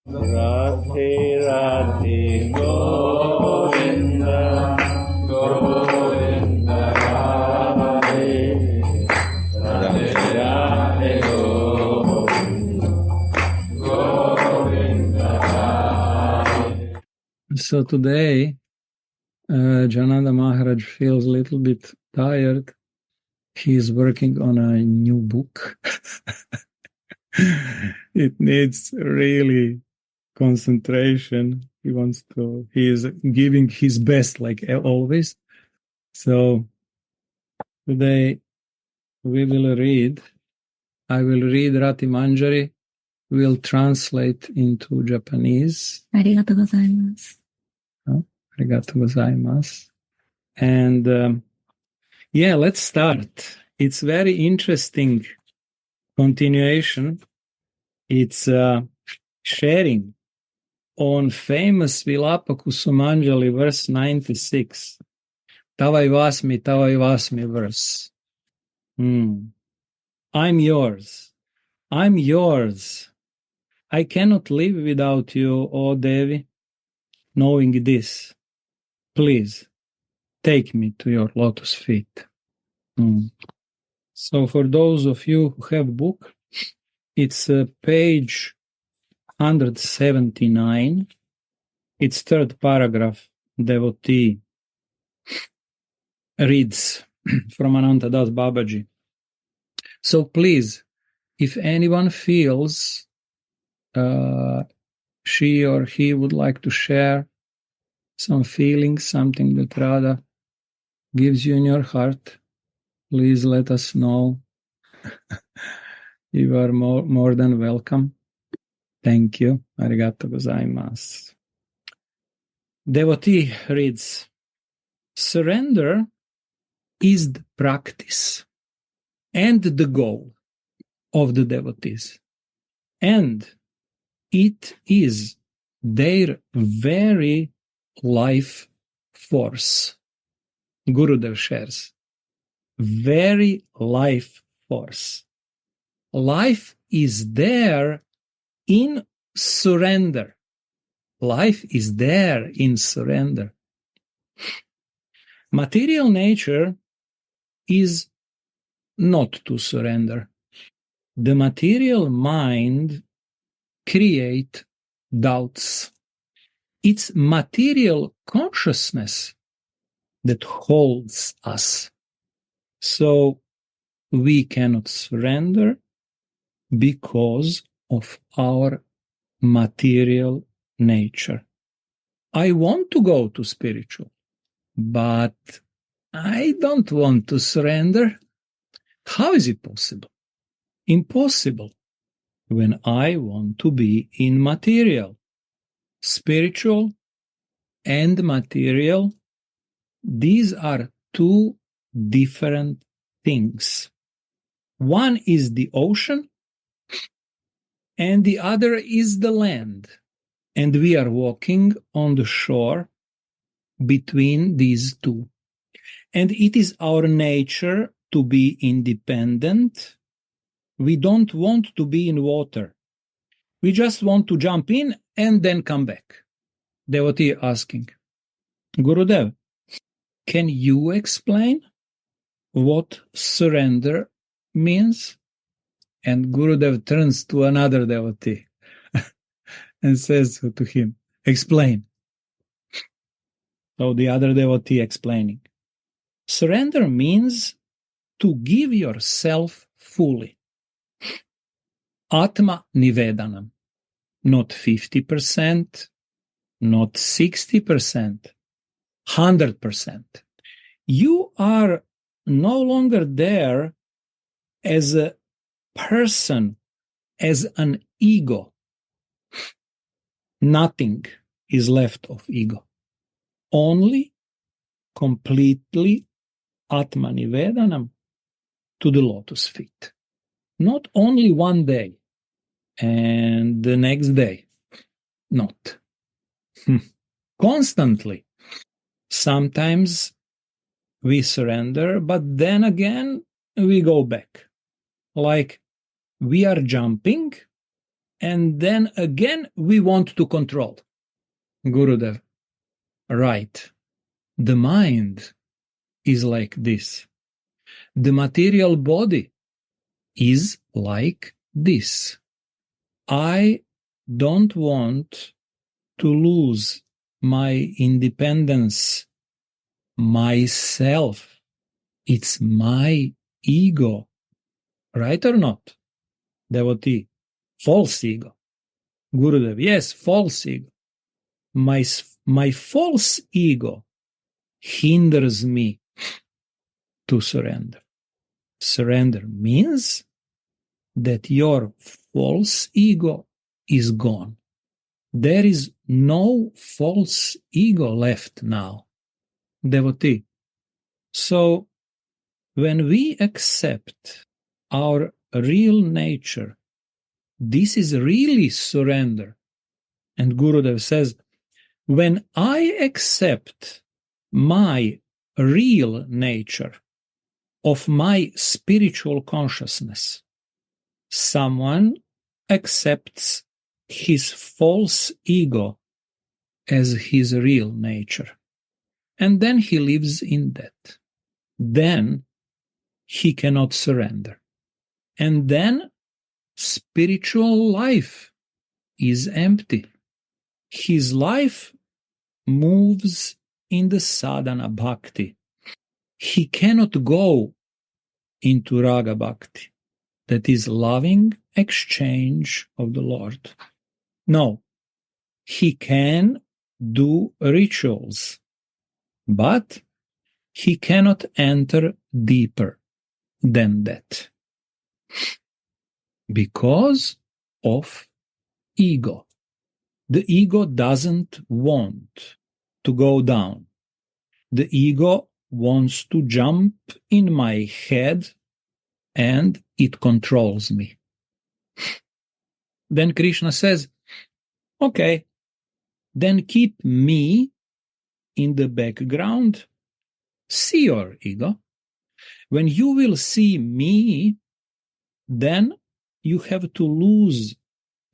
Radhe Radhe Govinda Govinda Radhe Radhe Radhe Govinda Govinda Radhe. So today, Jananda Maharaj feels a little bit tired. He is working on a new book. It needs really concentration. He is giving his best like always. So today we will read, I will read Rati Manjari, will translate into Japanese. Arigatou gozaimasu. Oh, arigatou gozaimasu. And yeah, let's start. It's very interesting continuation. It's sharing on famous Vilapa Kusumanjali verse 96. Tavai verse. I'm yours. I'm yours. I cannot live without you, O Devi. Knowing this, please take me to your lotus feet. So for those of you who have book, it's page 179. It's third paragraph. Devotee reads from Anantadas Babaji. So please, if anyone feels she or he would like to share some feelings, something that Radha gives you in your heart, please let us know. You are more than welcome. Thank you. Arigatou gozaimasu. Devotee reads, surrender is the practice and the goal of the devotees, and it is their very life force. Gurudev shares, very life force. Life is there in surrender. Life is there in surrender. Material nature is not to surrender. The material mind creates doubts. It's material consciousness that holds us. So we cannot surrender because of our material nature. I want to go to spiritual, but I don't want to surrender. How is it possible? Impossible when I want to be in material. Spiritual and material, these are two different things. One is the ocean and the other is the land. And we are walking on the shore between these two. And it is our nature to be independent. We don't want to be in water. We just want to jump in and then come back. Devotee asking, Gurudev, can you explain what surrender means? And Gurudev turns to another devotee and says to him, explain. So the other devotee explaining. Surrender means to give yourself fully. Atma Nivedanam. Not 50%, not 60%, 100%. You are no longer there as a person, as an ego. Nothing is left of ego. Only completely Atma Nivedanam to the lotus feet. Not only one day and the next day. Not. Constantly. Sometimes we surrender, but then again we go back. Like we are jumping And then again, we want to control. Gurudev, right. The mind is like this. The material body is like this. I don't want to lose my independence, myself. It's my ego. Right or not? Devotee. False ego. Gurudev. Yes, false ego. My false ego hinders me to surrender. Surrender means that your false ego is gone. There is no false ego left now. Devotee. So, when we accept our real nature, this is really surrender. And Gurudev says, when I accept my real nature of my spiritual consciousness, someone accepts his false ego as his real nature. And then he lives in that. Then he cannot surrender. And then spiritual life is empty. His life moves in the sadhana bhakti. He cannot go into raga bhakti, that is loving exchange of the Lord. No, he can do rituals, but he cannot enter deeper than that because of ego. The ego doesn't want to go down. The ego wants to jump in my head and it controls me. Then Krishna says, okay, then keep me in the background. See your ego. When you will see me, then you have to lose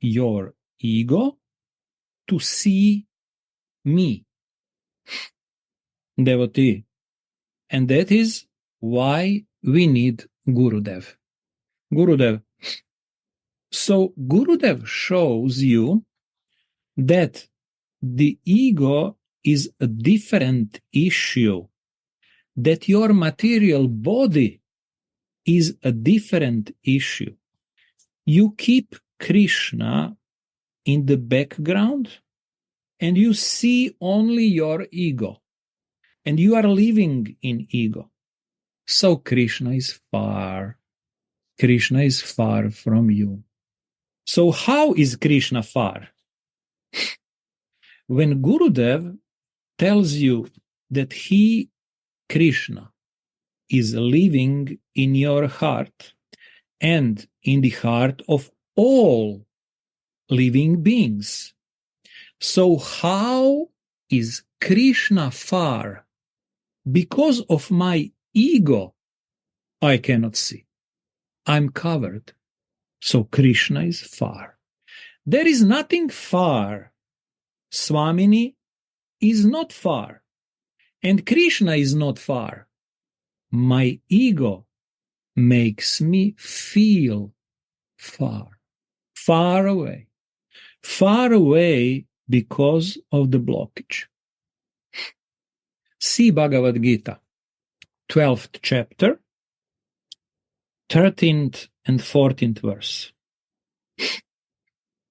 your ego to see me. Devotee. And that is why we need Gurudev. Gurudev. So Gurudev shows you that the ego is a different issue, that your material body is a different issue. You keep Krishna in the background and you see only your ego, and you are living in ego. So Krishna is far. Krishna is far from you. So how is Krishna far? When Gurudev tells you that he, Krishna, is living in your heart and in the heart of all living beings, so how is Krishna far? Because of my ego, I cannot see. I'm covered. So Krishna is far. There is nothing far. Swamini is not far. And Krishna is not far. My ego makes me feel far. Far away. Far away because of the blockage. See Bhagavad Gita, 12th chapter, 13th and 14th verse.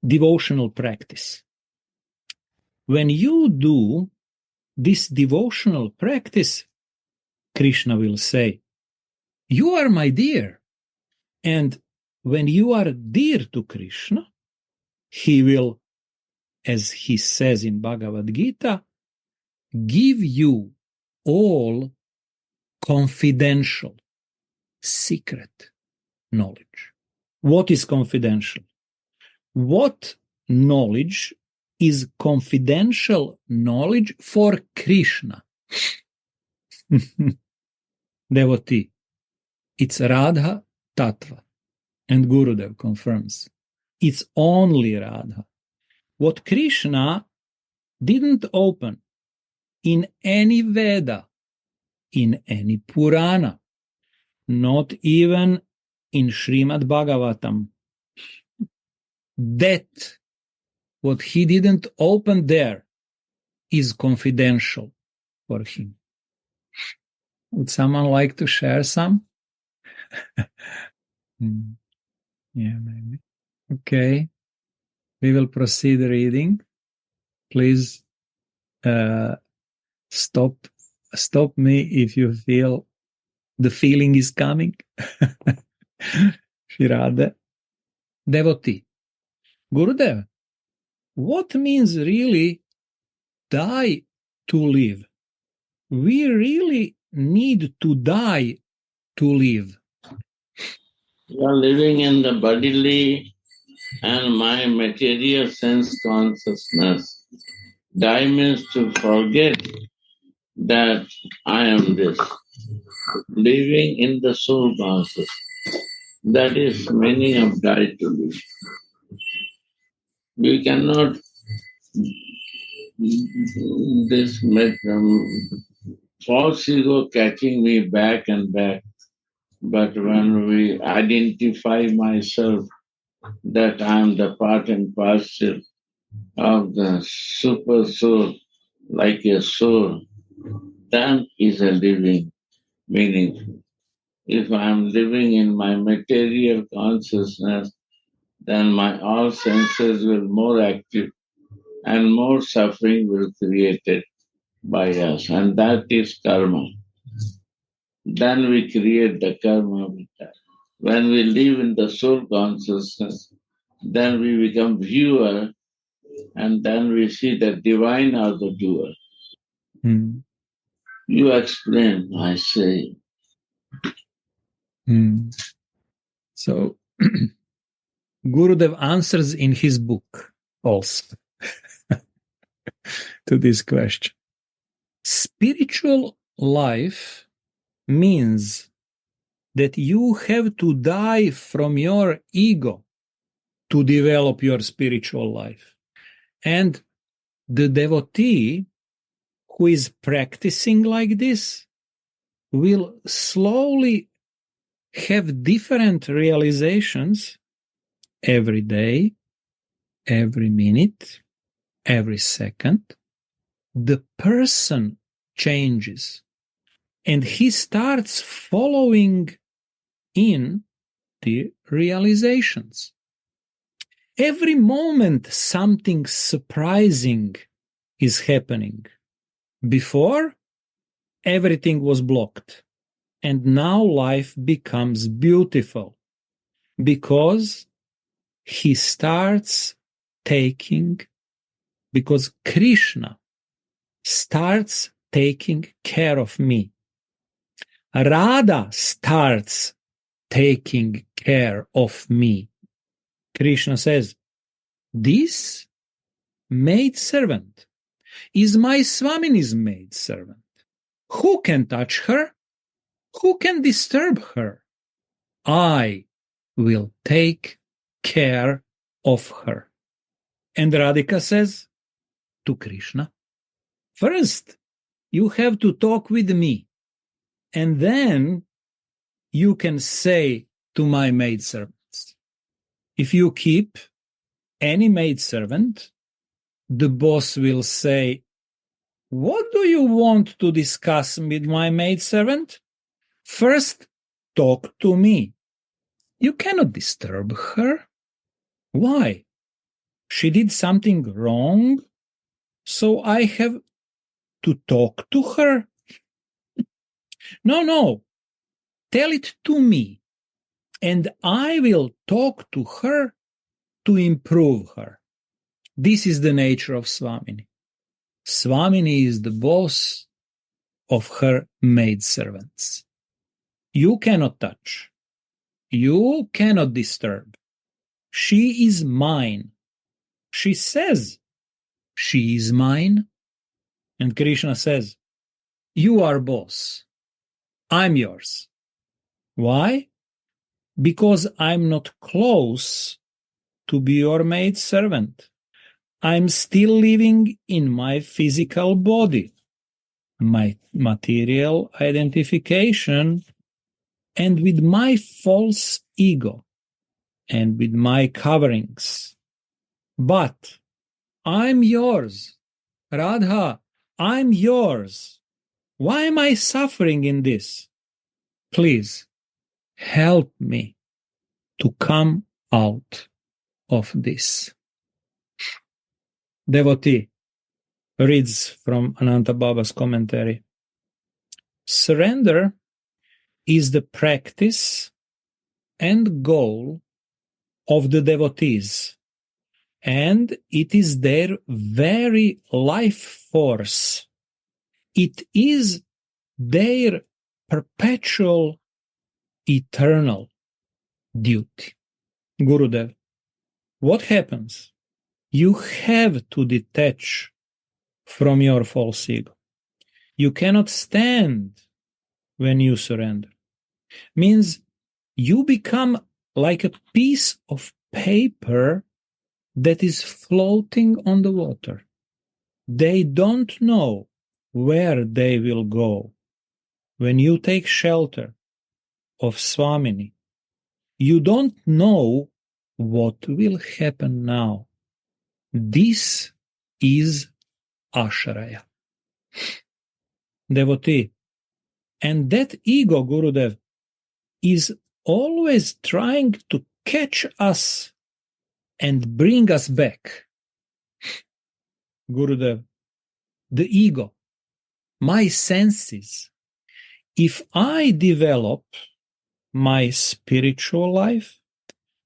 Devotional practice. When you do this devotional practice, Krishna will say, you are my dear. And when you are dear to Krishna, he will, as he says in Bhagavad Gita, give you all confidential, secret knowledge. What is confidential? What knowledge is confidential knowledge for Krishna? Devotee. It's Radha Tattva. And Gurudev confirms. It's only Radha. What Krishna didn't open in any Veda, in any Purana, not even in Srimad Bhagavatam. That what he didn't open there is confidential for him. Would someone like to share some? Yeah, maybe. Okay. We will proceed reading. Please stop me if you feel the feeling is coming. Shirade. Devotee. Gurudev, what means really die to live? We really need to die to live. You are living in the bodily and my material sense consciousness. Die means to forget that I am this. Living in the soul consciousness. That is meaning of die to live. We cannot this false ego catching me back and back. But when we identify myself that I am the part and parcel of the super soul, like a soul, then is a living meaningful. If I am living in my material consciousness, then my all senses will more active and more suffering will created by us, and that is karma. Then we create the karma with that. When we live in the soul consciousness, then we become viewer, and then we see the divine or the doer. You explain, I say. So, Gurudev answers in his book also to this question. Spiritual life means that you have to die from your ego to develop your spiritual life. And the devotee who is practicing like this will slowly have different realizations every day, every minute, every second. The person changes and he starts following in the realizations. Every moment something surprising is happening. Before, everything was blocked. And now life becomes beautiful because he starts taking, because Krishna starts taking care of me. Radha starts taking care of me. Krishna says, this maid servant is my Swamini's maid servant. Who can touch her? Who can disturb her? I will take care of her. And Radhika says to Krishna, first you have to talk with me, and then you can say to my maidservants. If you keep any maidservant, the boss will say, what do you want to discuss with my maidservant? First, talk to me. You cannot disturb her. Why? She did something wrong, so I have to talk to her? No. Tell it to me, and I will talk to her to improve her. This is the nature of Swamini. Swamini is the boss of her maidservants. You cannot touch. You cannot disturb. She is mine. She says she is mine. And Krishna says, you are boss. I'm yours. Why? Because I'm not close to be your maid servant. I'm still living in my physical body, my material identification, and with my false ego, and with my coverings. But I'm yours. Radha, I'm yours. Why am I suffering in this? Please help me to come out of this. Devotee reads from Ananta Baba's commentary. Surrender is the practice and goal of the devotees, and it is their very life force. It is their perpetual, eternal duty. Gurudev, what happens? You have to detach from your false ego. You cannot stand when you surrender. Means you become like a piece of paper that is floating on the water. They don't know where they will go. When you take shelter of Swamini, you don't know what will happen now. This is Ashraya. Devotee. And that ego, Gurudev, is always trying to catch us and bring us back. Gurudev, the ego, my senses, if I develop my spiritual life,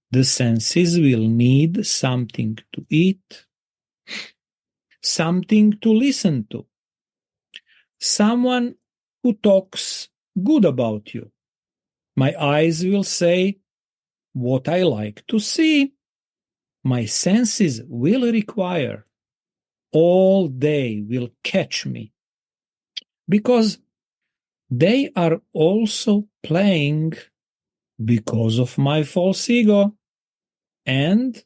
the senses will need something to eat, something to listen to, someone who talks good about you. My eyes will say what I like to see. My senses will require. All they will catch me, because they are also playing because of my false ego, and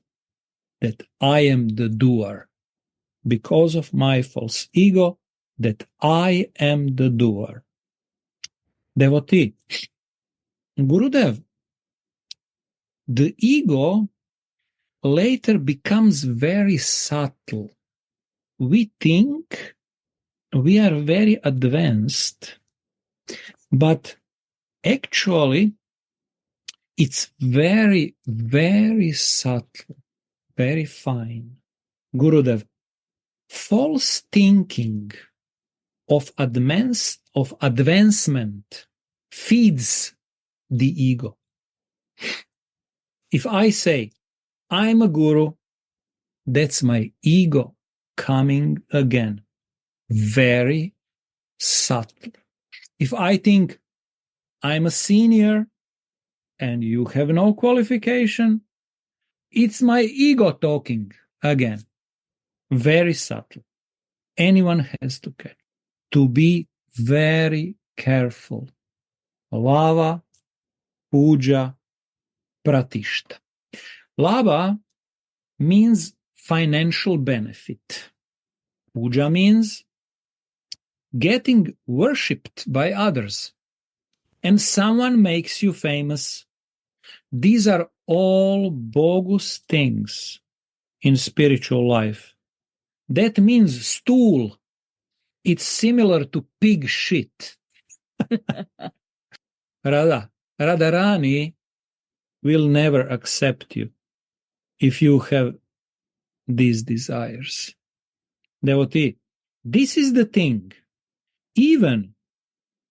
that I am the doer. Because of my false ego, that I am the doer. Devotee, Gurudev, the ego later becomes very subtle. We think we are very advanced, but actually it's very, very subtle, very fine. Gurudev, false thinking of advancement feeds the ego. If I say, I'm a guru, that's my ego coming again. Very subtle. If I think I'm a senior and you have no qualification, it's my ego talking again. Very subtle. Anyone has to catch. To be very careful. Lava, puja, pratishta. Lava means financial benefit. Puja means getting worshipped by others. And someone makes you famous. These are all bogus things in spiritual life. That means stool. It's similar to pig shit. Radharani will never accept you if you have these desires. Devotee, this is the thing. Even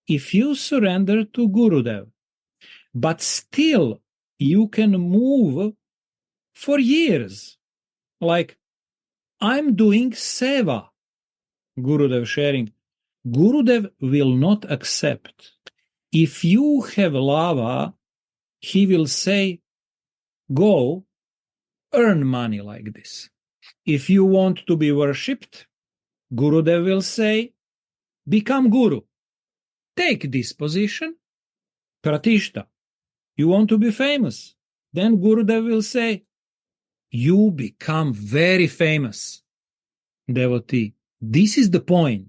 if you surrender to Gurudev, but still you can move for years. Like, I'm doing seva. Gurudev sharing. Gurudev will not accept. If you have lava, he will say, go earn money like this. If you want to be worshipped, Gurudev will say, become guru. Take this position. Pratishta. You want to be famous. Then Gurudev will say, you become very famous devotee. This is the point.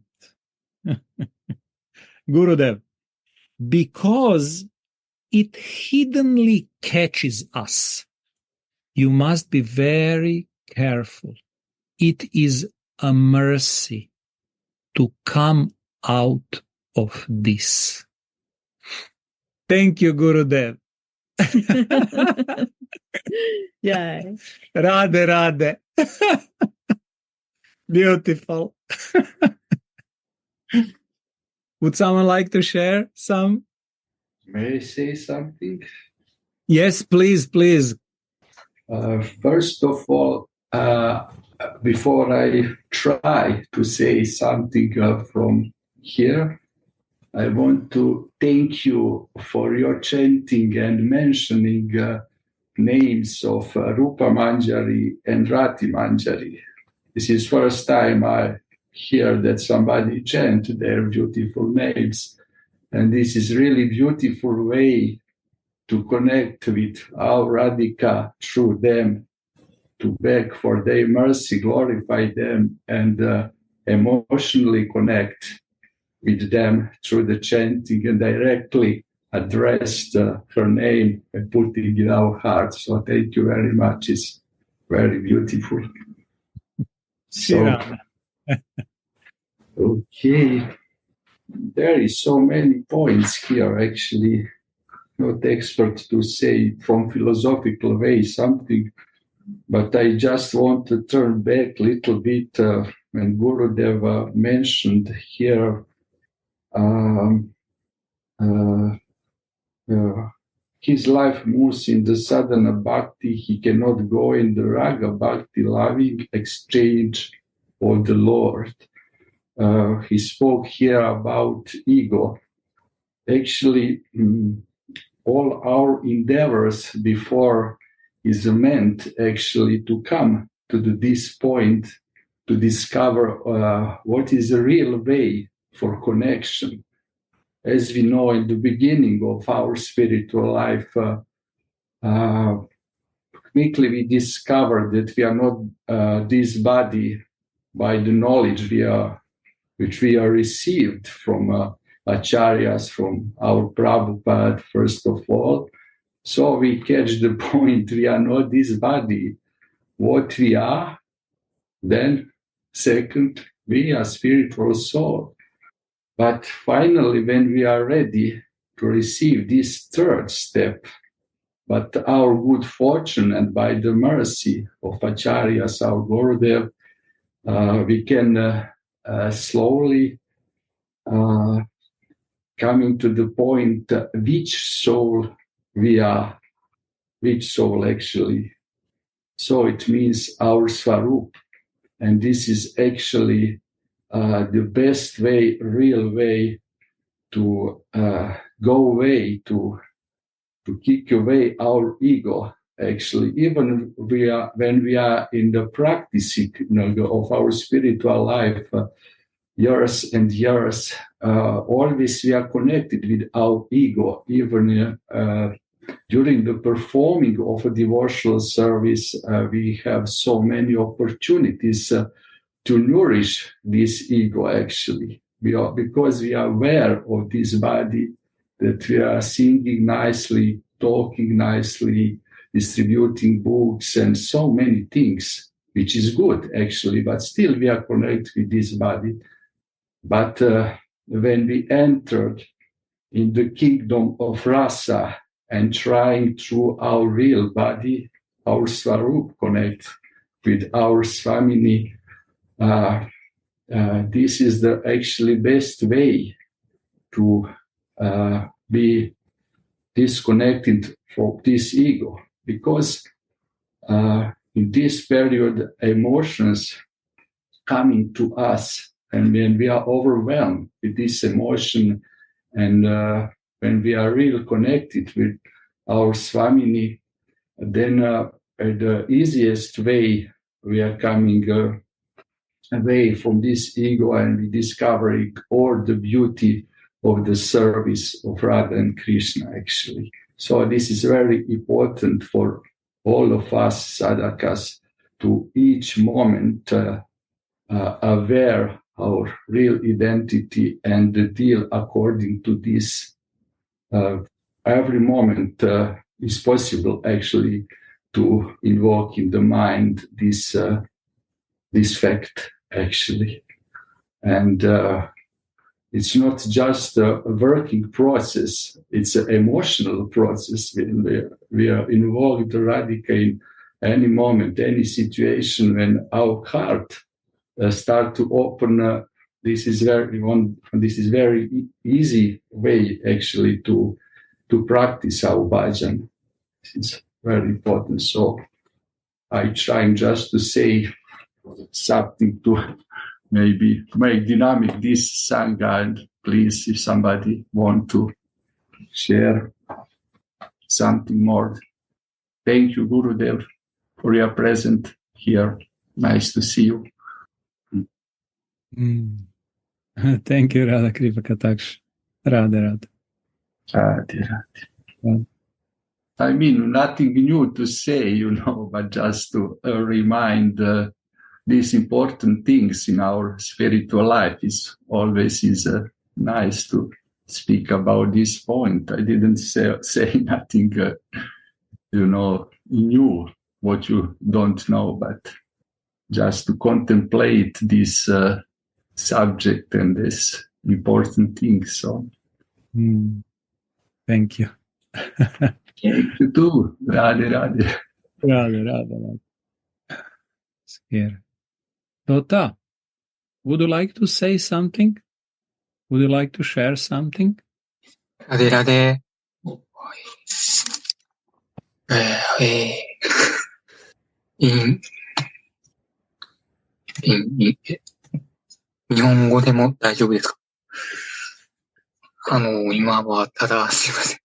Gurudev, because it hiddenly catches us. You must be very careful. It is a mercy to come out of this. Thank you, Gurudev. Yeah. Radhe, Radhe. Beautiful. Would someone like to share some? May I say something? Yes, please, please. First of all, before I try to say something from here, I want to thank you for your chanting and mentioning names of Rupa Manjari and Rati Manjari. This is first time I hear that somebody chant their beautiful names. And this is really beautiful way to connect with our Radhika through them, to beg for their mercy, glorify them, and emotionally connect with them through the chanting and directly address her name and put it in our hearts. So thank you very much. It's very beautiful. So, okay. There is so many points here, actually. Not expert to say from philosophical way something, but I just want to turn back a little bit when Gurudev mentioned here his life moves in the sadhana bhakti. He cannot go in the raga bhakti, loving exchange of the Lord. He spoke here about ego. Actually, all our endeavors before is meant actually to come to this point to discover what is the real way for connection. As we know, in the beginning of our spiritual life, quickly we discover that we are not this body by the knowledge which we are received from acharyas, from our Prabhupada, first of all. So we catch the point, we are not this body. What we are, then second, we are spiritual soul. But finally, when we are ready to receive this third step, but our good fortune and by the mercy of acharyas, our Gurudev, we can slowly coming to the point which soul we are, which soul actually. So it means our Swarup. And this is actually the best way, real way to go away, to kick away our ego. Actually, even when we are in the practicing of our spiritual life, years and years, always we are connected with our ego, even during the performing of a devotional service, we have so many opportunities to nourish this ego, actually. Because we are aware of this body, that we are singing nicely, talking nicely, distributing books, and so many things, which is good, actually, but still we are connected with this body. But when we entered in the kingdom of rasa and trying through our real body, our Swarup connect with our Swamini, this is the actually best way to be disconnected from this ego, because in this period emotions coming to us, and when we are overwhelmed with this emotion, and when we are really connected with our Swamini, then the easiest way we are coming away from this ego, and we discovering all the beauty of the service of Radha and Krishna, actually. So this is very important for all of us sadhakas to each moment aware our real identity and deal according to this. Every moment is possible actually to invoke in the mind this fact actually. And it's not just a working process, it's an emotional process. We are involved radically in any moment, any situation when our heart start to open. This is very easy way actually to practice our bhajan. It's very important. So I try just to say something to maybe make dynamic this sangha, and please, if somebody want to share something more. Thank you, Gurudev, for your presence here. Nice to see you. Thank you, Radha Kripa Kataksh. Radha. I mean, nothing new to say, but just to remind these important things in our spiritual life. Is always nice to speak about this point. I didn't say nothing, new, what you don't know, but just to contemplate this subject and this important thing. So, thank you. Thank you too. Radhe. Radhe. Here. Tota, would you like to say something? Would you like to share something? Radhe. 日本語でも大丈夫ですか？今はただ、すいません。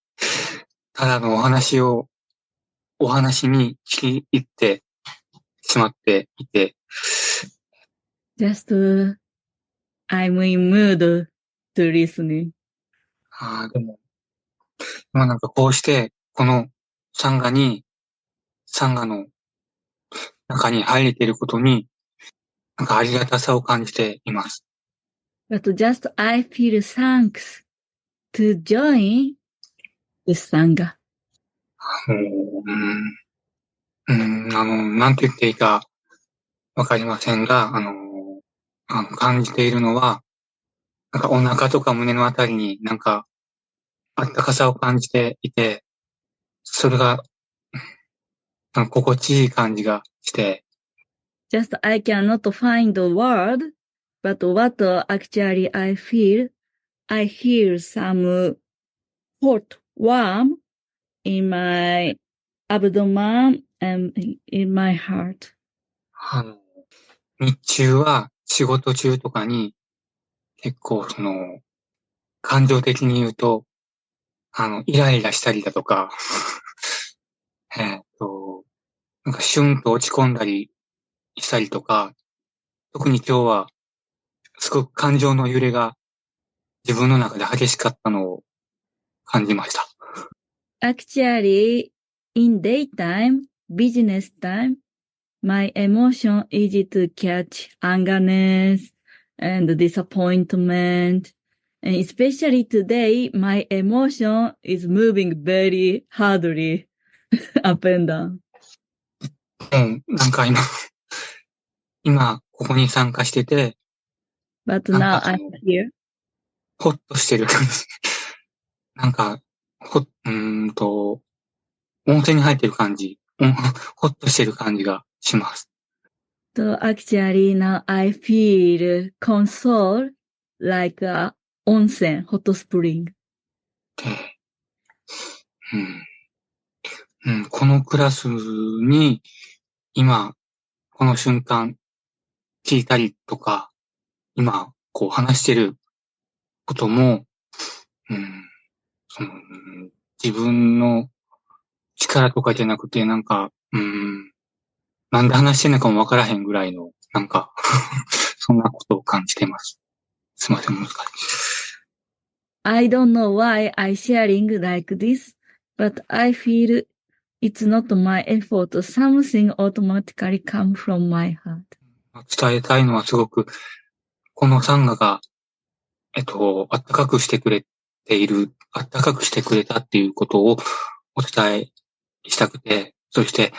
ただのお話に聞き入ってしまっていて。Just, I'm in mood to listen. でも、今なんかこうして、このサンガの中に入れていることに、なんかありがたさを感じています。But just I feel thanks to join this Sangha. なんて言っていいかわかりませんが、感じているのは、なんかお腹とか胸のあたりになんかあったかさを感じていて、それが心地いい感じがして。Just I cannot find the word, but what actually I feel some hot, warm in my abdomen and in my heart. 日中は仕事中とかに結構感情的に言うと、イライラしたりだとか、なんかシュンと落ち込んだりしたりとか、特に今日はすごく感情の揺れが自分の中で激しかったのを感じました。Actually, in daytime, business time, my emotion is to catch angerness and disappointment. And especially today, my emotion is moving very hardly up and down. なんか今ここに参加してて、But now I'm here. ほっとしてる感じ。なんか、温泉に入ってる感じ。ほっとしてる感じがします。So actually now I feel console like a onsen, hot spring. このクラスに今この瞬間聞いたりとか今こう話してることも、自分の力とかじゃなくてなんかなんで話してんのかもわからへんぐらいのなんかそんなことを感じてます。すいません、難しい。I don't know why I sharing like this, but I feel it's not my effort. Something automatically come from my heart. 伝えたいのはすごく、このサンガが、あったかくしてくれている、あったかくしてくれたっていうことをお伝えしたくて、そして、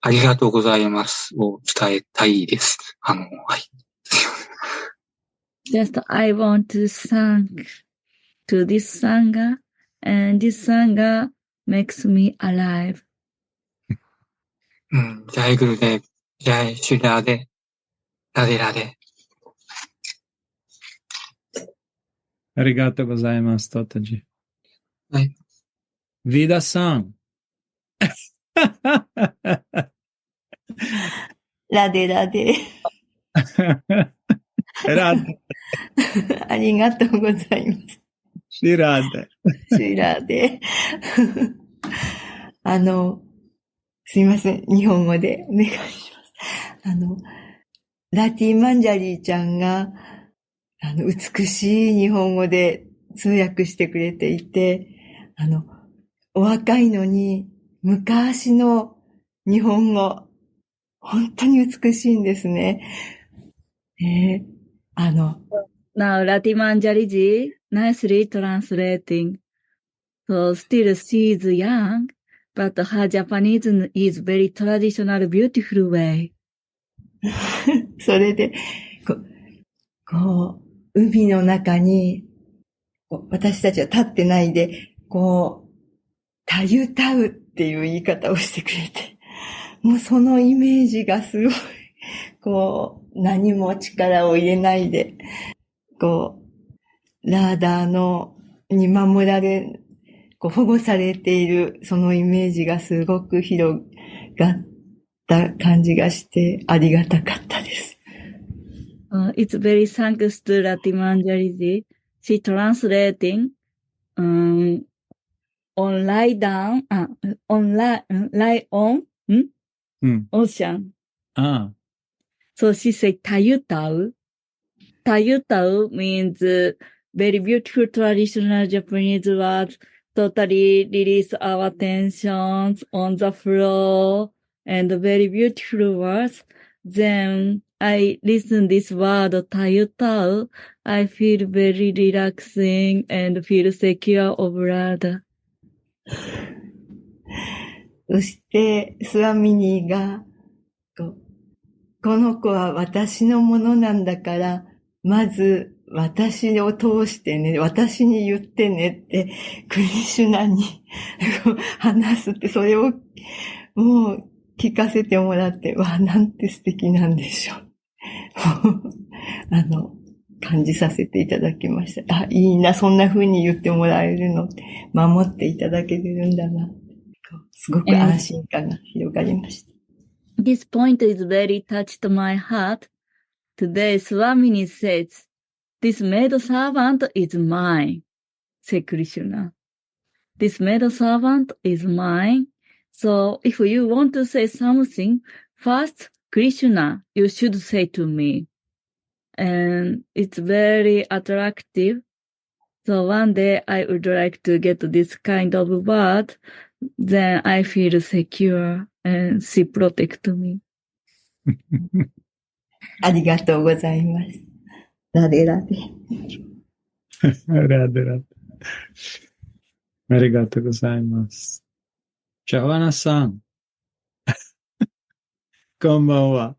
ありがとうございますを伝えたいです。はい。Just I want to thank to this Sangha, and this Sangha makes me alive. ジャイグルで、ジャイシュラーで、ラデラで。ありがとうございます、トタジ。はい。ヴィダさん。ラデラデ。ラデ。ありがとうございます。シラデ。シラデ。すいません。日本語でお願いします。ラティマンジャリーちゃんが、美しい日本語で通訳してくれていて、お若いのに昔の日本語、本当に美しいんですね。Now, Ratimanjali-ji, nicely translating. So, still she is young, but her Japanese is very traditional, beautiful way. それで、海の中に、私たちは立ってないで、たゆたうっていう言い方をしてくれて、もうそのイメージがすごい、何も力を入れないで、ラーダーに守られ、保護されている、そのイメージがすごく広がった感じがして、ありがたかったです。It's very thanks to Ratimanjali-ji. She translating, on lie down, lie on, ocean. So she said, Tayutau. Tayutau means very beautiful traditional Japanese words, totally release our tensions on the floor, and very beautiful words. Then I listen this word, Tayutau. I feel very relaxing and feel secure of Radha. そして、スワミニーが、この子は私のものなんだから、まず私を通してね、私に言ってねって、クリシュナに話すって、それをもう聞かせてもらって、なんて素敵なんでしょう。感じさせていただきました。いいな、そんな風に言ってもらえるのって、守っていただけてるんだな。すごく安心感が広がりました。This point is very touched my heart. Today, Swamini says, this maid servant is mine, said Krishna. This maid servant is mine. So if you want to say something, first, Krishna, you should say to me. And it's very attractive. So one day I would like to get this kind of word. Then I feel secure and she protect me. ありがとうございます。ラデラデ。ラデラデ。ありがとうございます。ジャワナさん。こんばんは。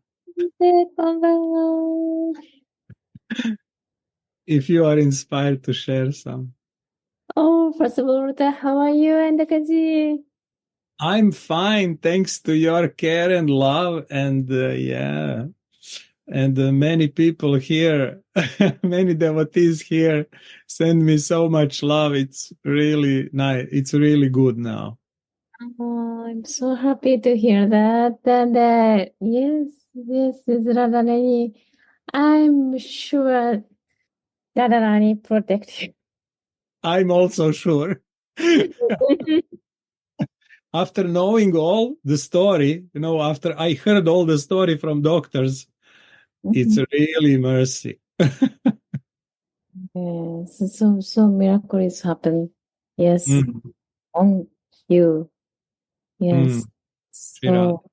こんばんは。If you are inspired to share some. Oh, first of all, how are you and Kaji? I'm fine, thanks to your care and love, and yeah, and many people here, many devotees here send me so much love. It's really nice. It's really good now. Oh, I'm so happy to hear that. And yes, Radharani. I'm sure Radharani protects you. I'm also sure. After knowing all the story, after I heard all the story from doctors, it's really mercy. Yes, so miracles happen. Yes, on you. Yes. シリラー そう、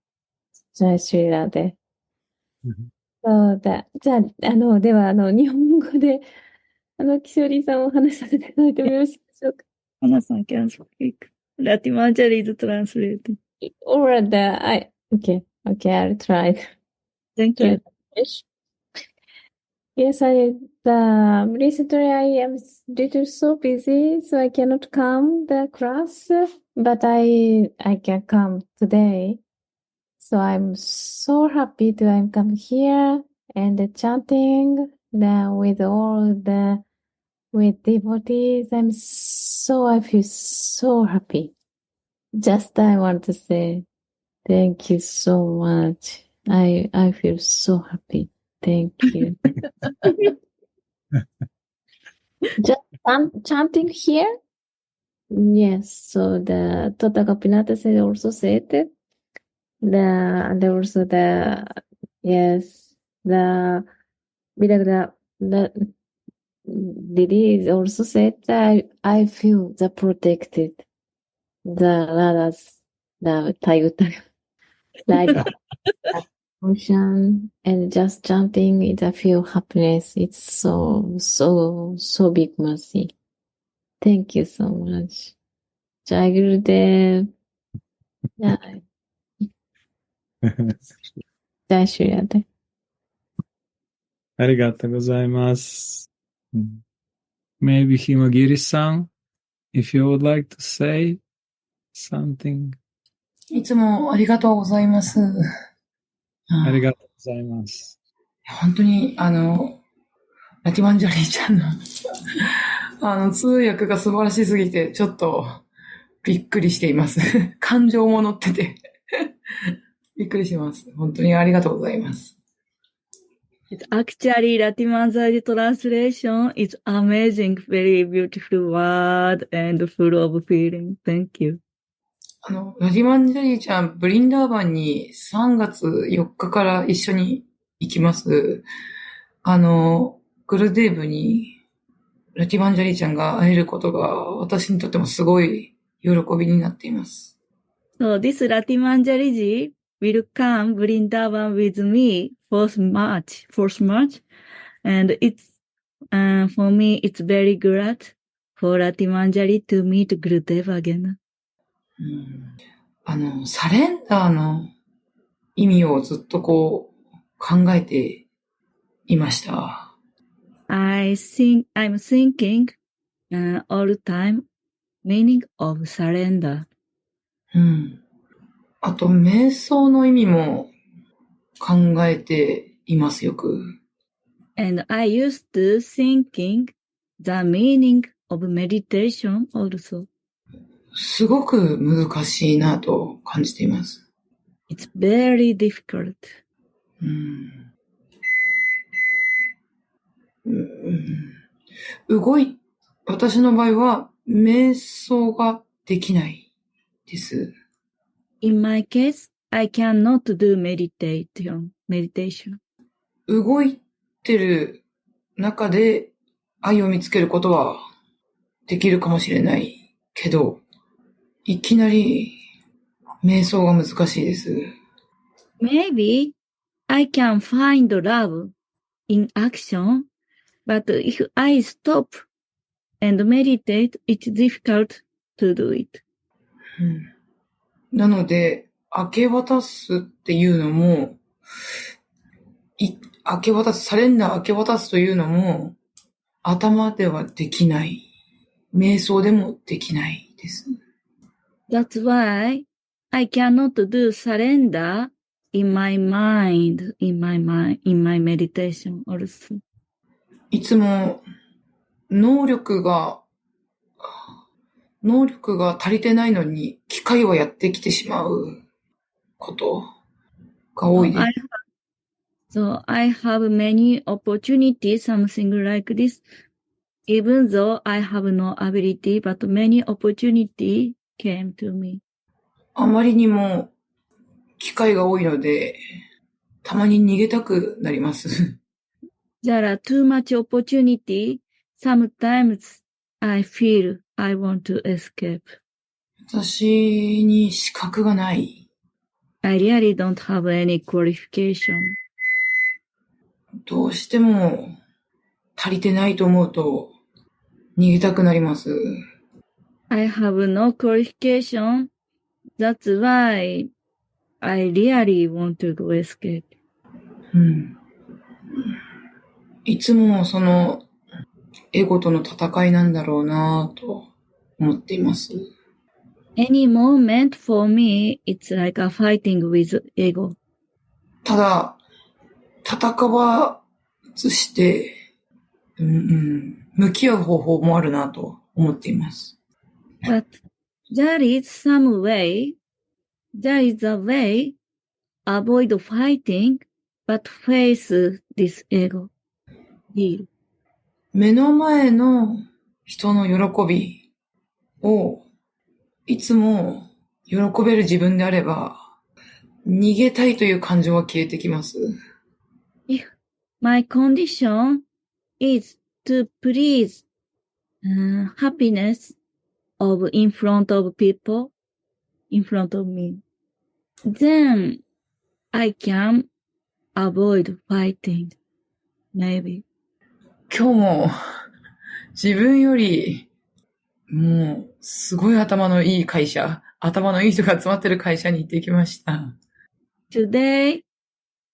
じゃあ、シリラで。うんそうだ。じゃあ、では、日本語で、キショリさんをお話しさせていただいてもよろしいでしょうか。Anna-san can speak. Ratimanjali is translated. Or okay, I'll try. Thank you. Yes. Yes, recently I am little so busy, so I cannot come the class, but I can come today. So I'm so happy to I'm come here and chanting with devotees. I feel so happy. Just I want to say thank you so much. I feel so happy. Thank you. Just chanting here? Yes. So the Tota Gopinath said also said and also yes, the Lily also said that I feel the protected, the Radha's, the Tayuta, like ocean and just jumping it, I feel happiness. It's so big mercy. Thank you so much. Jai Gurudev. Jai Shri Radha. ありがとうございます。Maybe Himagiri-san, if you would like to say something. いつもありがとうございます。ありがとうございます。本当に、ラティマンジャリーちゃんの、通訳が素晴らしすぎて、ちょっと、びっくりしています。感情も乗ってて。びっくりしてます。本当にありがとうございます。It's actually Ratimanjali translation is amazing, very beautiful word and full of feeling. Thank you. ラティマンジャリーちゃん、ブリンダーバンに3月4日から一緒に行きます。グルデーブにラティマンジャリーちゃんが会えることが私にとってもすごい喜びになっています。So this Ratimanjali will come Vrindavan with me 4th March. And it's, for me, it's very glad for Ratimanjali to meet Gurudev again. サレンダーの意味をずっと考えていました。I'm thinking all the time meaning of surrender. あと、瞑想の意味も考えています、よく。And I used to thinking the meaning of meditation also. すごく難しいなと感じています。It's very difficult. 私の場合は、瞑想ができないです。In my case, I cannot do meditation. 動いてる中で愛を見つけることはできるかもしれないけど、いきなり瞑想が難しいです。Maybe I can find love in action, but if I stop and meditate, it's difficult to do it. なので、明け渡すっていうのも、サレンダー明け渡すというのも、頭ではできない。瞑想でもできないです。That's why I cannot do surrender in my mind, in my meditation also. いつも能力が足りてないのに機械はやってきてしまうことが多いです。So I have many opportunities, something like this. Even though I have no ability, but many opportunity came to me. あまりにも機会が多いので、たまに逃げたくなります。There are too much opportunity. Sometimes I feel I want to escape. 私に資格がない。I really don't have any qualification. どうしても足りてないと思うと逃げたくなります。I have no qualification. That's why I really want to escape. いつもそのエゴとの戦いなんだろうなぁと思っています。Any moment for me, it's like a fighting with ego. ただ、戦わずして、向き合う方法もあるなと思っています。But there is some way, there is a way, avoid fighting, but face this ego. Deal. 目の前の人の喜びをいつも喜べる自分であれば、逃げたいという感情は消えてきます。If my condition is to please happiness of in front of people, in front of me, then I can avoid fighting, maybe. 今日も自分よりもうすごい頭のいい会社、頭のいい人が集まってる会社に行ってきました。Today,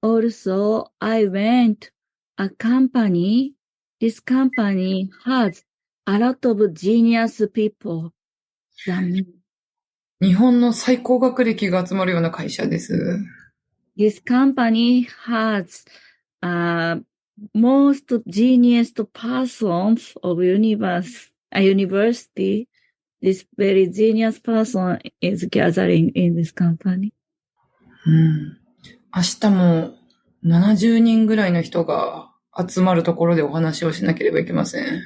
also, I went a company. This company has a lot of genius people than me. 日本の最高学歴が集まるような会社です。This company has most genius persons of university. This very genius person is gathering in this company. 明日も70人ぐらいの人が集まるところでお話をしなければいけません。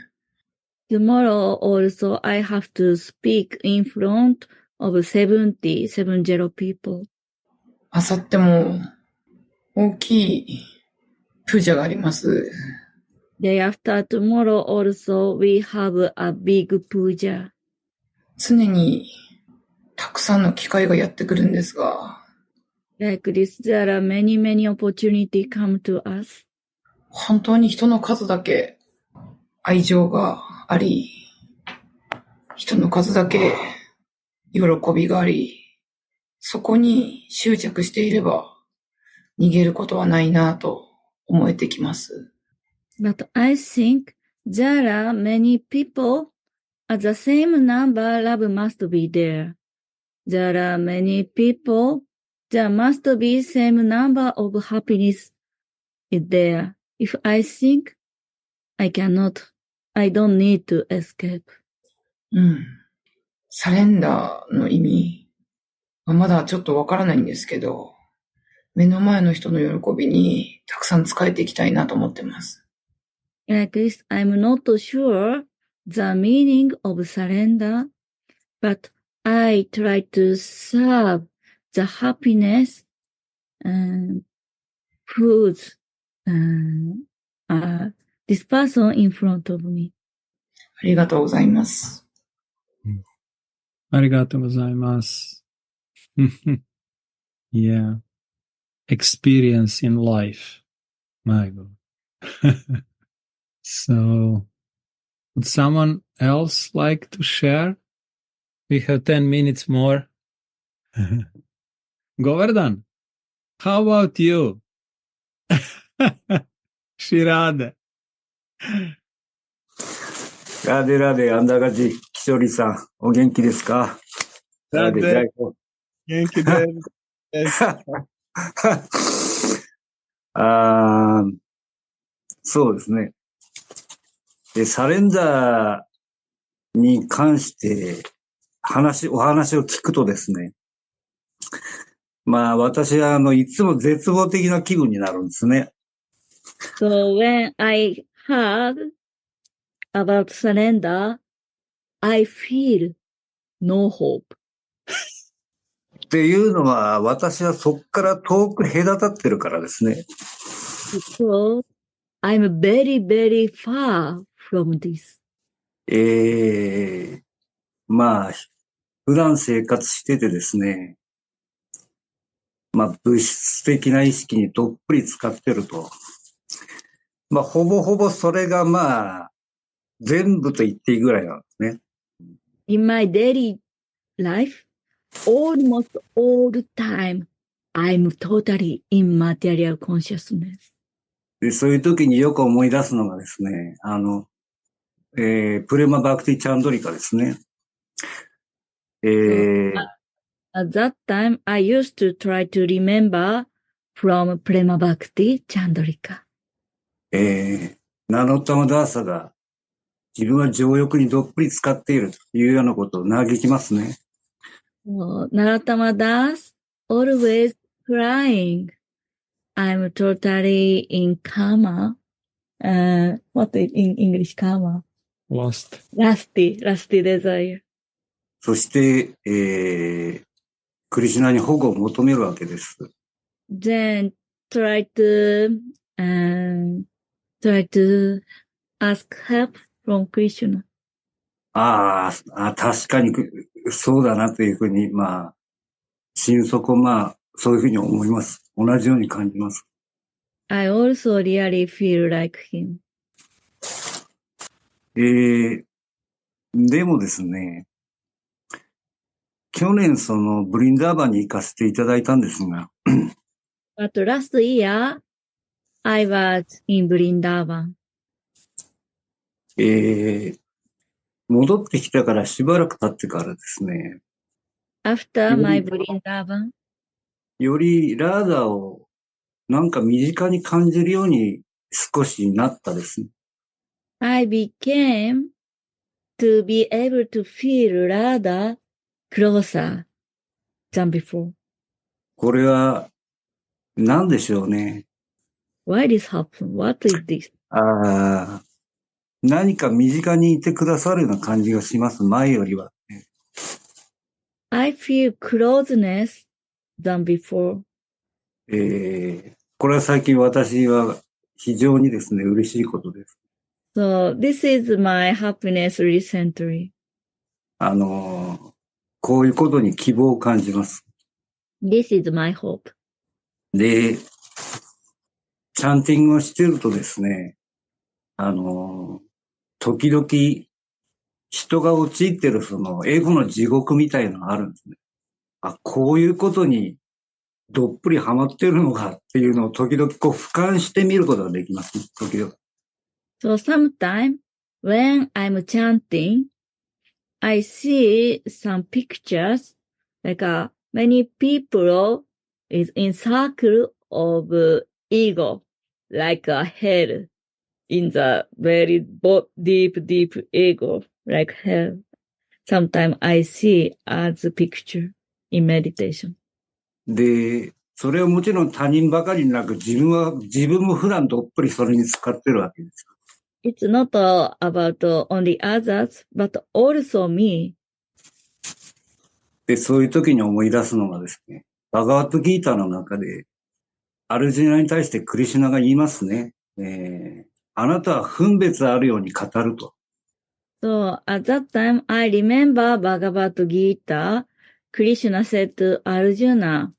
Tomorrow also I have to speak in front of 70 people. 明後日も大きいプージャがあります。Day after tomorrow also we have a big puja. 常にたくさんの機会がやってくるんですが、Like this, there are many opportunities come to us. 本当に人の数だけ愛情があり、人の数だけ喜びがあり、そこに執着していれば逃げることはないなと思えてきます。But I think there are many people at the same number love must be there. There are many people, there must be same number of happiness is there. If I think I cannot, I don't need to escape. サレンダーの意味はまだちょっとわからないんですけど、目の前の人の喜びにたくさん使えていきたいなと思ってます。Like this, I'm not sure the meaning of surrender, but I try to serve the happiness and foods this person in front of me. ありがとうございます。ありがとうございます。Yeah. Experience in life. My God. So, would someone else like to share? We have 10 minutes more. Govardhan, how about you? Shirada. ラデラデ、アンダガジ、キショリさん、お元気ですか？ラデ、ジャイコ。元気です。そうですね。サレンダーに関してお話を聞くとですね、まあ私はいつも絶望的な気分になるんですね。So when I heard about surrender, I feel no hope. っていうのは私はそこから遠く隔たってるからですね。So I'm very far from this. まあ、普段生活しててですね、物質的な意識にどっぷり使ってると。ほぼほぼそれが全部と言っていいぐらいなんですね。In my daily life, almost all the time, I'm totally in material consciousness. で、そういう時によく思い出すのがですね、プレマバクティチャンドリカですね。At that time, I used to try to remember from Prema Bhakti Chandrika. ナノタマダーサが自分は情欲にどっぷり使っているというようなことを嘆きますね。Narottama Das always crying. I'm totally in karma. What in English karma? Lusty desire. そして、クリシュナに保護を求めるわけです。Then try to ask help from Krishna. 確かにそうだなというふうに、心底そういうふうに思います。同じように感じます。I also really feel like him. でもですね、去年ブリンダーバンに行かせていただいたんですが、But last year, I was in Vrindavan. 戻ってきたからしばらく経ってからですね、After my Vrindavan, よりラーダをなんか身近に感じるように少しなったですね。I became to be able to feel Radha closer than before. これは何でしょうね。Why this happened? What is this? 何か身近にいてくださるような感じがします、前よりは。I feel closeness than before. これは最近私は非常にですね、嬉しいことです。So this is my happiness recently. こういうことに希望を感じます。This is my hope. で、チャンティングをしてるとですね、時々人が陥ってるエゴの地獄みたいなのがあるんですね。こういうことにどっぷりハマってるのかっていうのを時々俯瞰してみることができます。時々。So sometimes when I'm chanting, I see some pictures like many people is in circle of ego, like a hell in the very deep ego, like hell. Sometimes I see as a picture in meditation. で、それはもちろん他人ばかりなく自分も普段どっぷりそれに使ってるわけです。It's not about only others, but also me. で、そういう時に思い出すのがですね、バガワットギーターの中で、アルジュナに対してクリシュナが言いますね。あなたは分別あるように語ると。So at that time, I remember Bhagavad Gita. Krishna said to Arjuna,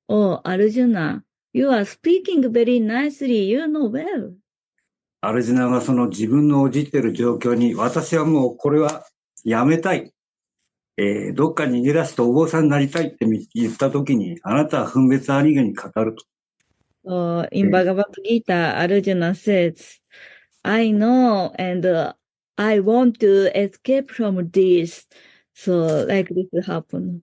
"Oh, Arjuna, you are speaking very nicely. You know well." アルジュナがその自分の陥っている状況に、私はもうこれはやめたい。どっかに逃げ出してお坊さんになりたいって言った時に、あなたは分別ありげに語ると。So in Bhagavad Gita, Arjuna says, "I know and I want to escape from this." So like this happened.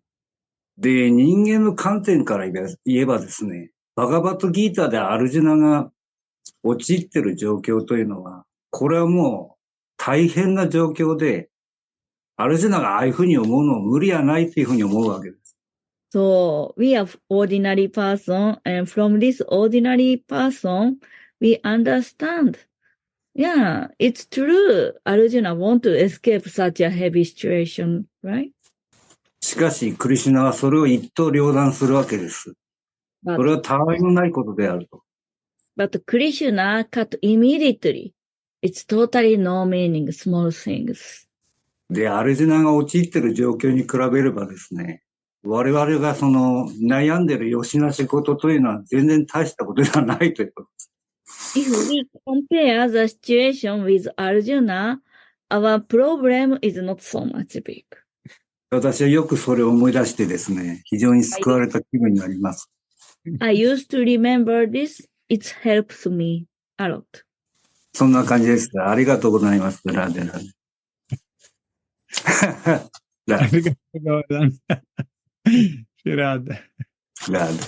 で、人間の観点から言えばですね、バガバットギーターでアルジュナが陥っている状況というのは、これはもう大変な状況で、アルジュナがああいうふうに思うのも無理はないというふうに思うわけです。So we are ordinary person, and from this ordinary person, we understand. Yeah, it's true. Arjuna want to escape such a heavy situation, right? しかし、クリシュナはそれを一刀両断するわけです。それはたわいのないことであると。But Krishna cut immediately. It's totally no meaning, small things. で、アルジュナが陥ってる状況に比べればですね、我々がその悩んでるよしな仕事というのは全然大したことではないということです。If we compare the situation with Arjuna, our problem is not so much big. 私はよくそれを思い出してですね、非常に救われた気分になります。I used to remember this. It helps me a lot. そんな感じです。ありがとうございます。ラーデラーデ。ラーデ。ラーデ。ラーデ。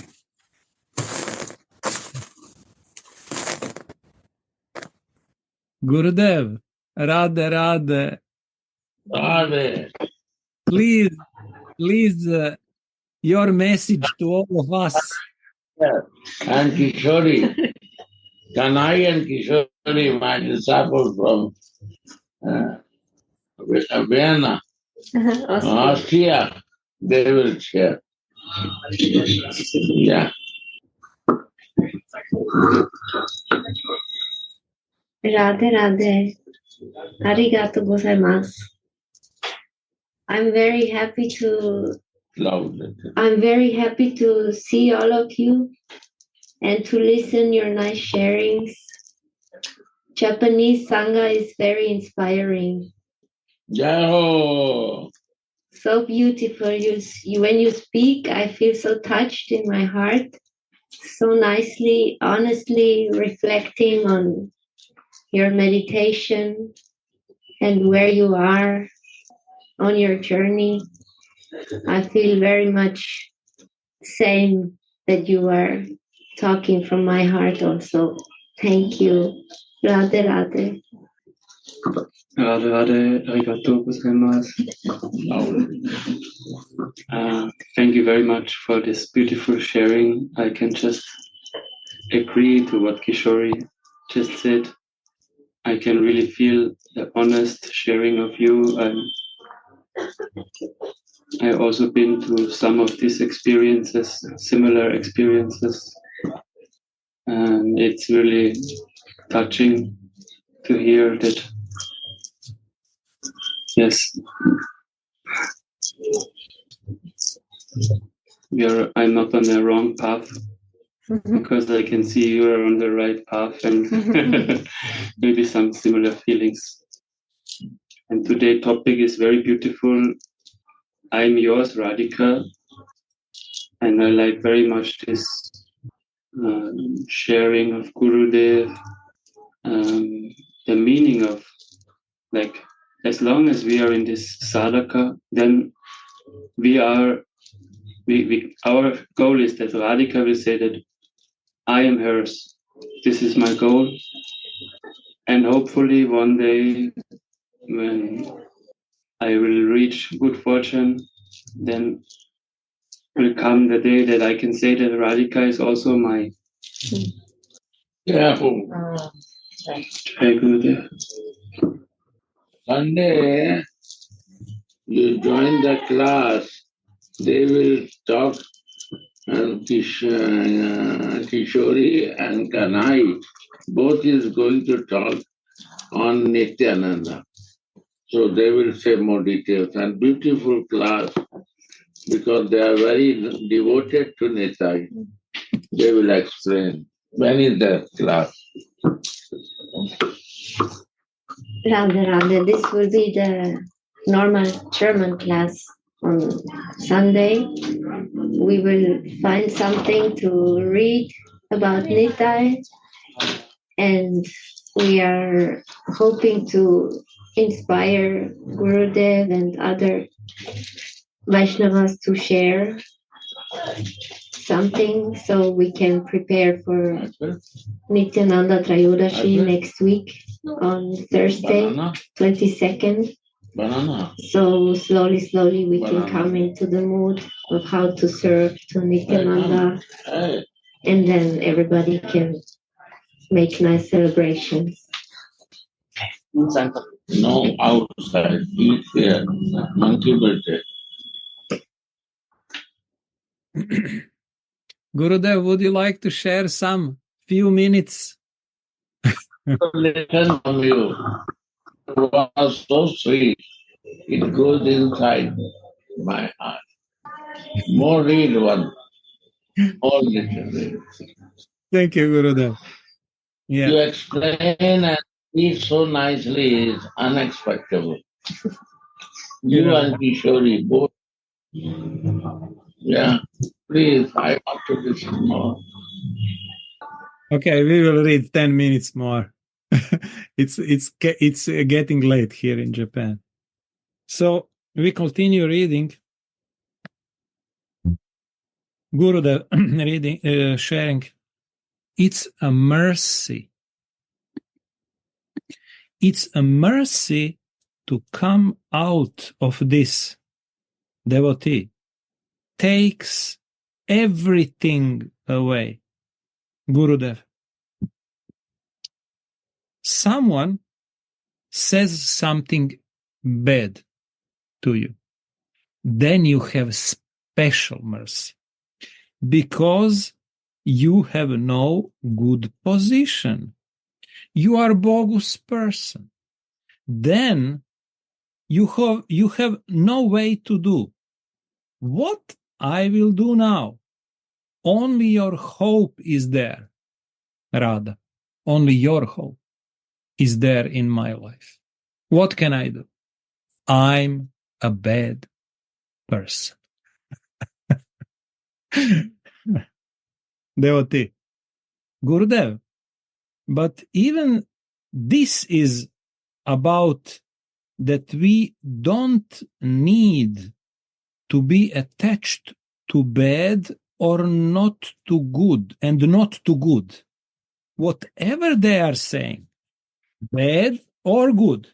Gurudev, Radhe Radhe. Radhe. Please, your message to all of us. And Kishori, Kanai and Kishori, my disciples from Vienna, Austria, they will share. Yeah. Radhe Radhe. Arigato gozaimasu. I'm very happy to see all of you and to listen your nice sharings. Japanese Sangha is very inspiring. Jai. So beautiful. When you speak, I feel so touched in my heart. So nicely, honestly reflecting on your meditation and where you are on your journey. I feel very much same that you are talking from my heart also. Thank you. Radhe Radhe. Radhe Radhe, arigatou gozaimasu. Thank you very much for this beautiful sharing. I can just agree to what Kishori just said. I can really feel the honest sharing of you. I also been to some of these experiences, similar experiences. And it's really touching to hear that, yes, I'm not on the wrong path, because I can see you are on the right path, and maybe some similar feelings. And today's topic is very beautiful. I'm yours, Radhika. And I like very much this sharing of Gurudev, the meaning of, like, as long as we are in this sadhaka, then our goal is that Radhika will say that I am hers. This is my goal. And hopefully one day when I will reach good fortune, then will come the day that I can say that Radhika is also my. Yeah. Sunday, you join the class, they will talk, and Kishori and Kanai, both is going to talk on Nityananda. So they will say more details, and beautiful class, because they are very devoted to Nitai. They will explain. When is the class? Radhe Radhe. This will be the normal German class on Sunday. We will find something to read about Nitai, and we are hoping to inspire Gurudev and other Vaishnavas to share something so we can prepare for Nityananda Trayodashi next week on Thursday, 22nd. So slowly we can come into the mood of how to serve to Nityananda, and then everybody can make nice celebrations. No outside, eat there, monkey birthday. Gurudev, would you like to share some few minutes? Listen from you. It was so sweet. It goes inside my heart. More read one, more little read. Thank you, Gurudev. Yeah. You explain and speak so nicely is unexpected. You Yeah. and Kishori both. Yeah. Please, I want to listen more. Okay, we will read 10 minutes more. It's getting late here in Japan. So we continue reading. Gurudev reading, sharing. It's a mercy. It's a mercy to come out of this. Devotee takes everything away. Gurudev. Someone says something bad to you. Then you have special mercy because you have no good position. You are bogus person. Then you have no way to do. What I will do now? Only your hope is there, Radha. Only your hope is there in my life. What can I do? I'm a bad person. Devotee. Gurudev. But even this is about that we don't need to be attached to bad or not to good and not to good. Whatever they are saying, bad or good,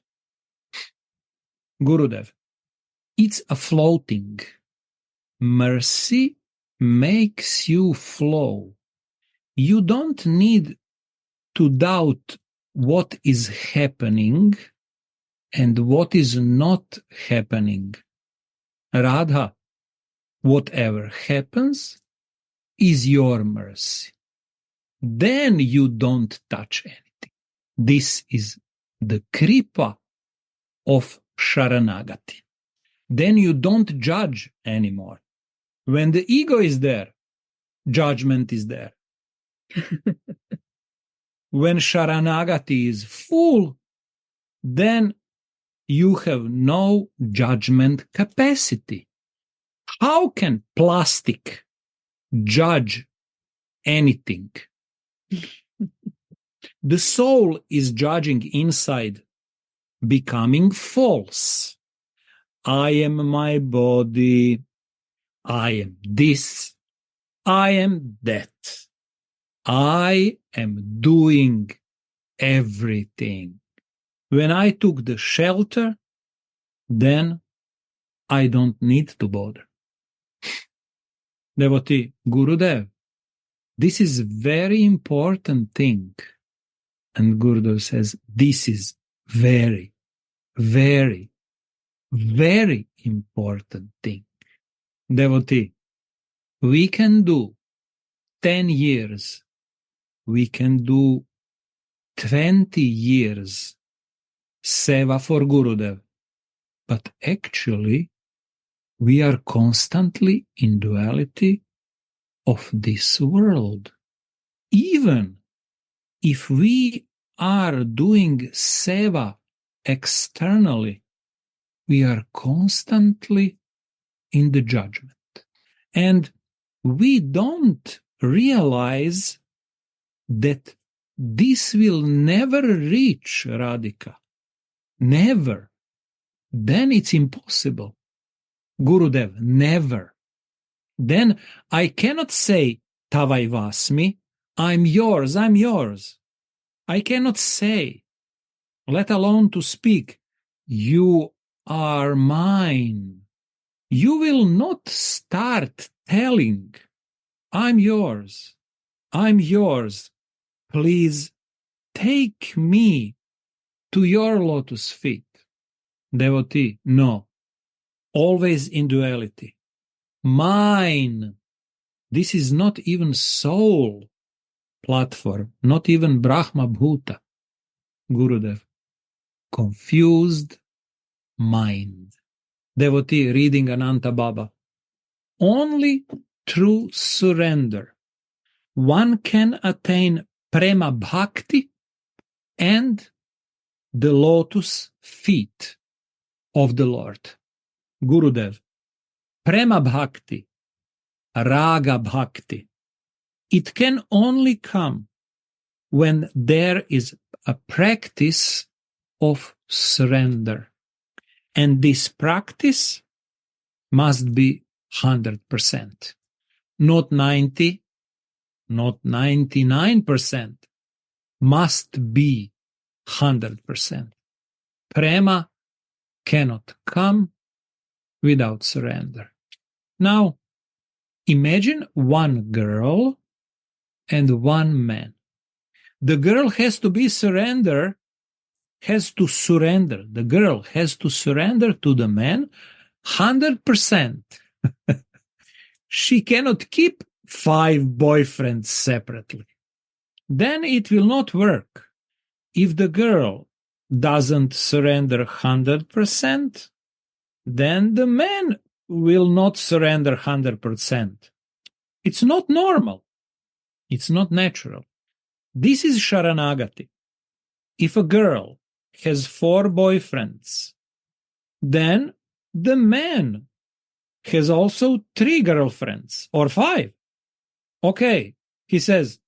Gurudev, it's a floating. Mercy makes you flow. You don't need to doubt what is happening and what is not happening. Radha, whatever happens is your mercy. Then you don't touch anything. This is the kripa of Sharanagati. Then you don't judge anymore. When the ego is there, judgment is there. When Sharanagati is full, then you have no judgment capacity. How can plastic judge anything? The soul is judging inside, becoming false. I am my body. I am this. I am that. I am doing everything. When I took the shelter, then I don't need to bother. Devotee, Gurudev, this is very important thing. And Gurudev says, this is very, very, very important thing. Devotee, we can do 10 years. We can do 20 years seva for Gurudev. But actually, we are constantly in duality of this world. Even if we are doing seva externally, we are constantly in the judgment. And we don't realize that this will never reach Radhika. Never. Then it's impossible. Gurudev, never. Then I cannot say, Tavaivasmi, I'm yours, I'm yours. I cannot say, let alone to speak, you are mine. You will not start telling, I'm yours, I'm yours. Please take me to your lotus feet. Devotee, no. Always in duality. Mine. This is not even soul platform, not even Brahma Bhuta. Gurudev. Confused mind. Devotee reading Ananta Baba. Only through surrender one can attain prema bhakti and the lotus feet of the Lord. Gurudev, prema bhakti, raga bhakti, it can only come when there is a practice of surrender. And this practice must be 100%. Not 90, not 99%. Must be 100%. Prema cannot come without surrender. Now, imagine one girl and one man. The girl has to surrender. The girl has to surrender to the man 100%. She cannot keep 5 boyfriends separately. Then it will not work. If the girl doesn't surrender 100%, then the man will not surrender 100%. It's not normal. It's not natural. This is Sharanagati. If a girl has 4 boyfriends, then the man has also 3 girlfriends or 5. Okay, he says,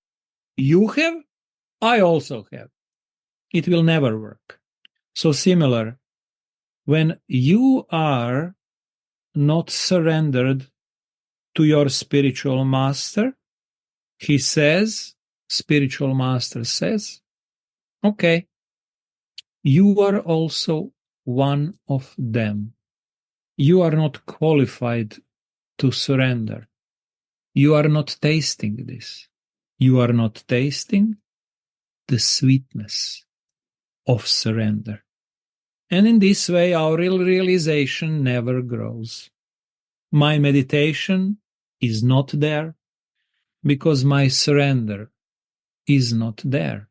you have, I also have. It will never work. So similar, when you are not surrendered to your spiritual master, he says, spiritual master says, okay, you are also one of them. You are not qualified to surrender. You are not tasting this. You are not tasting the sweetness of surrender. And in this way, our real realization never grows. My meditation is not there because my surrender is not there.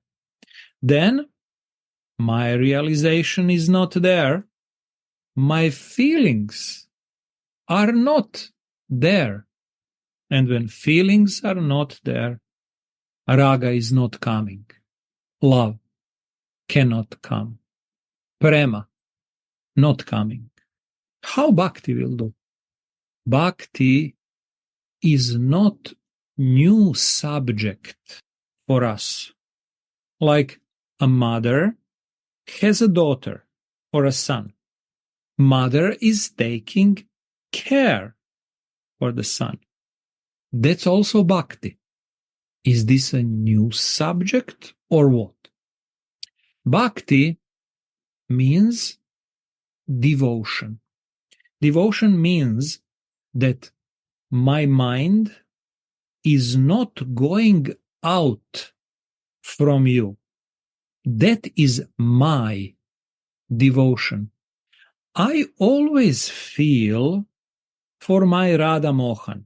Then my realization is not there. My feelings are not there. And when feelings are not there, raga is not coming. Love cannot come. Prema not coming. How bhakti will do? Bhakti is not new subject for us. Like a mother has a daughter or a son. Mother is taking care for the son. That's also bhakti. Is this a new subject or what? Bhakti means devotion. Devotion means that my mind is not going out from you. That is my devotion. I always feel for my Radha Mohan.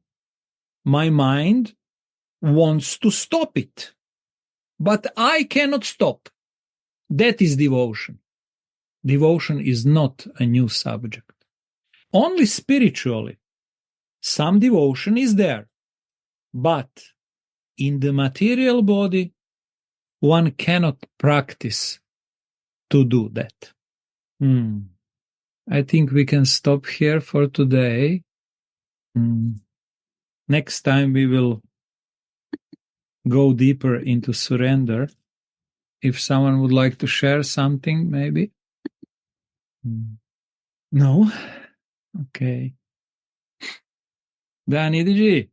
My mind wants to stop it, but I cannot stop. That is devotion. Devotion is not a new subject. Only spiritually, some devotion is there, but in the material body, one cannot practice to do that. I think we can stop here for today. Next time we will go deeper into surrender. If someone would like to share something, maybe? No? Okay. Danidiji,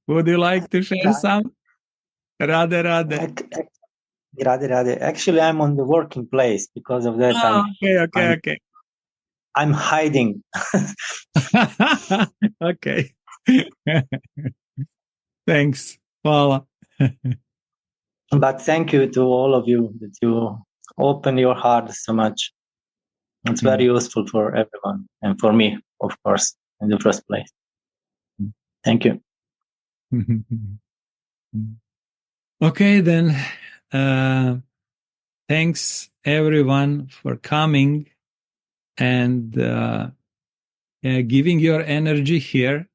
would you like to share some? Radhe Radhe. Radhe Radhe. Actually, I'm on the working place. Because of that, Okay. I'm hiding. Okay. Thanks. Hvala. But thank you to all of you that you open your heart so much. It's very useful for everyone and for me, of course, in the first place. Thank you. Okay, then. thanks everyone for coming and giving your energy here,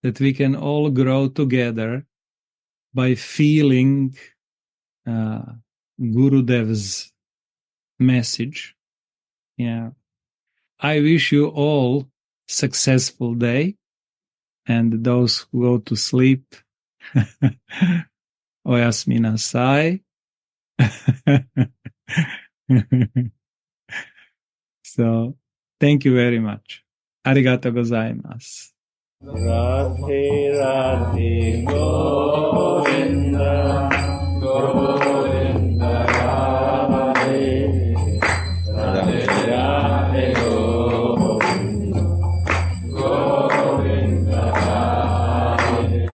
that we can all grow together by feeling Gurudev's message. Yeah. I wish you all successful day, and those who go to sleep, oyasumi nasai. So, thank you very much. Arigatou gozaimasu. Radhe Radhe Govinda Govinda